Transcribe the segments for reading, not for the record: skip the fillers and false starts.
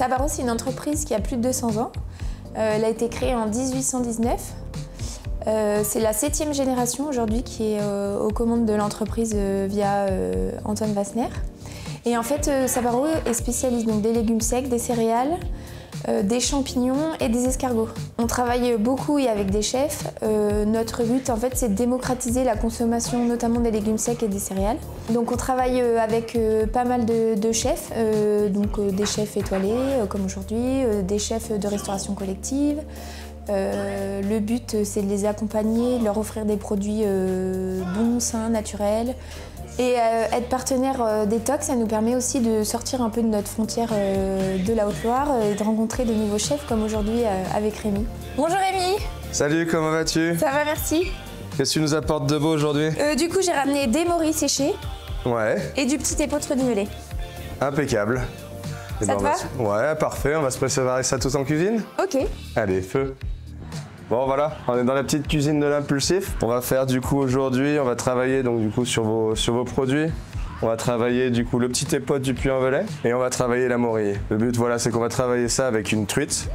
Sabaro, c'est une entreprise qui a plus de 200 ans. Elle a été créée en 1819. C'est la 7e génération aujourd'hui qui est aux commandes de l'entreprise via Antoine Wassner. Et en fait, Sabaro est spécialiste donc, des légumes secs, des céréales, des champignons et des escargots. On travaille beaucoup et avec des chefs. Notre but, en fait, c'est de démocratiser la consommation, notamment des légumes secs et des céréales. Donc, on travaille avec pas mal de chefs, des chefs étoilés, comme aujourd'hui, des chefs de restauration collective. Le but, c'est de les accompagner, de leur offrir des produits bons, sains, naturels. Et être partenaire d'Etoc, ça nous permet aussi de sortir un peu de notre frontière de la Haute-Loire et de rencontrer de nouveaux chefs comme aujourd'hui avec Rémi. Bonjour Rémi. Salut, comment vas-tu? Ça va, merci. Qu'est-ce que tu nous apportes de beau aujourd'hui? Du coup, j'ai ramené des morilles séchées. Ouais. Et du petit épeautre nivelé. Impeccable. Ça te va? Ouais, parfait, on va se préparer ça tous en cuisine? Ok. Allez, feu. Bon voilà, on est dans la petite cuisine de l'impulsif. On va faire du coup aujourd'hui, on va travailler donc du coup sur vos produits. On va travailler du coup le petit épeautre du Puy-en-Velay et on va travailler la morille. Le but voilà, c'est qu'on va travailler ça avec une truite.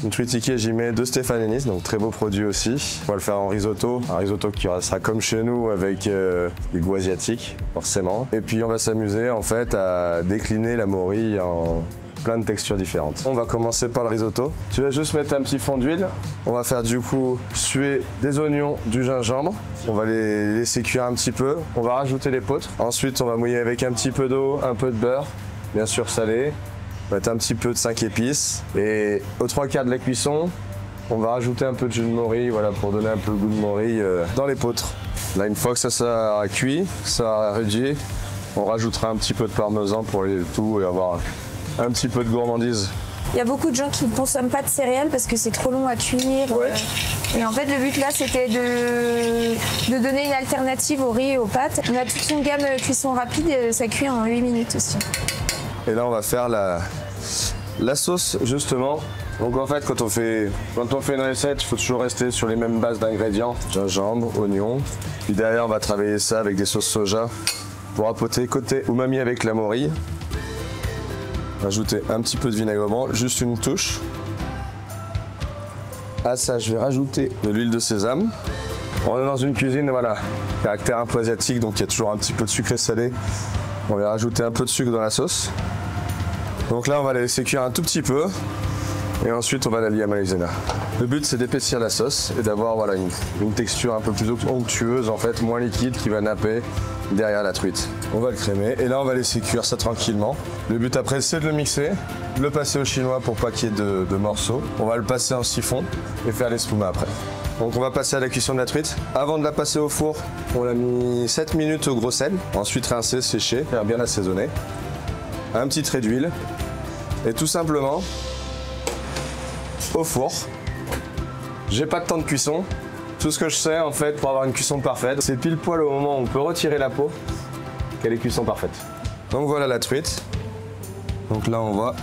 Une truite Ikejime de Stéphane Ennis, donc très beau produit aussi. On va le faire en risotto, un risotto qui sera comme chez nous avec des goûts asiatiques, forcément. Et puis on va s'amuser en fait à décliner la morille en plein de textures différentes. On va commencer par le risotto. Tu vas juste mettre un petit fond d'huile. On va faire du coup suer des oignons, du gingembre. On va les laisser cuire un petit peu. On va rajouter l'épeautre. Ensuite, on va mouiller avec un petit peu d'eau, un peu de beurre, bien sûr salé. On va mettre un petit peu de 5 épices. Et aux 3/4 de la cuisson, on va rajouter un peu de jus de morille, voilà, pour donner un peu le goût de morille dans l'épeautre. Là, une fois que ça sera cuit, ça sera réduit, on rajoutera un petit peu de parmesan pour le tout et avoir un petit peu de gourmandise. Il y a beaucoup de gens qui ne consomment pas de céréales parce que c'est trop long à cuire. Ouais. Et en fait, le but là, c'était de donner une alternative au riz et aux pâtes. On a toute une gamme cuisson rapide et ça cuit en 8 minutes aussi. Et là, on va faire la sauce, justement. Donc en fait, quand on fait une recette, il faut toujours rester sur les mêmes bases d'ingrédients. Gingembre, oignon. Puis derrière, on va travailler ça avec des sauces soja pour apporter côté umami avec la morille. Rajouter un petit peu de vinaigre blanc, juste une touche. À ça, je vais rajouter de l'huile de sésame. On est dans une cuisine, voilà, caractère un peu asiatique, donc il y a toujours un petit peu de sucré salé. On va rajouter un peu de sucre dans la sauce. Donc là, on va la laisser cuire un tout petit peu. Et ensuite, on va la lier à maïzena. Le but, c'est d'épaissir la sauce et d'avoir voilà, une texture un peu plus onctueuse, en fait, moins liquide, qui va napper derrière la truite. On va le crémer et là, on va laisser cuire ça tranquillement. Le but après, c'est de le mixer, de le passer au chinois pour pas qu'il y ait de morceaux. On va le passer en siphon et faire l'espuma après. Donc on va passer à la cuisson de la truite. Avant de la passer au four, on l'a mis 7 minutes au gros sel. Ensuite rincer, sécher, faire bien assaisonner. Un petit trait d'huile. Et tout simplement, au four. J'ai pas de temps de cuisson. Tout ce que je sais en fait pour avoir une cuisson parfaite, c'est pile poil au moment où on peut retirer la peau qu'elle est cuisson parfaite. Donc voilà la truite. Donc là on voit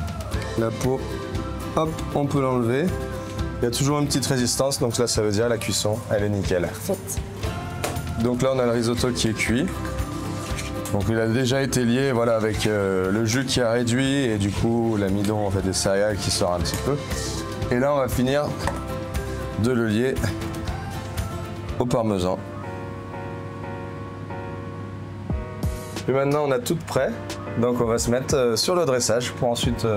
la peau, hop, on peut l'enlever. Il y a toujours une petite résistance, donc là ça veut dire la cuisson, elle est nickel. Parfaite. Donc là on a le risotto qui est cuit. Donc il a déjà été lié voilà, avec le jus qui a réduit et du coup l'amidon en fait, des céréales qui sort un petit peu. Et là on va finir de le lier au parmesan. Et maintenant on a tout prêt, donc on va se mettre sur le dressage pour ensuite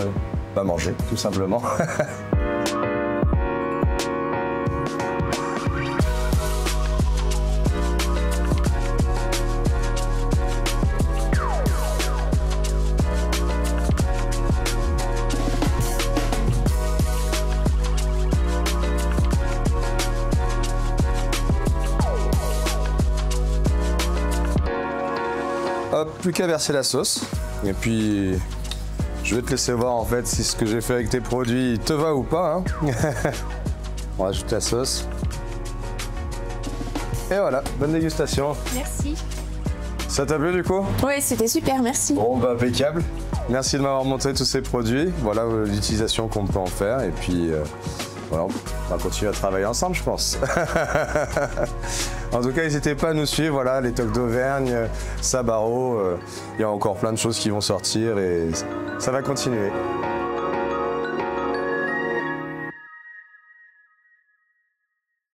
manger tout simplement. Hop, plus qu'à verser la sauce. Et puis, je vais te laisser voir en fait si ce que j'ai fait avec tes produits te va ou pas. Hein. On rajoute la sauce. Et voilà, bonne dégustation. Merci. Ça t'a plu du coup? Oui, c'était super, merci. Bon, bah impeccable. Merci de m'avoir montré tous ces produits. Voilà l'utilisation qu'on peut en faire. Et puis, voilà, on va continuer à travailler ensemble, je pense. En tout cas, n'hésitez pas à nous suivre, voilà, les Tocs d'Auvergne, Sabaro, il y a encore plein de choses qui vont sortir et ça va continuer.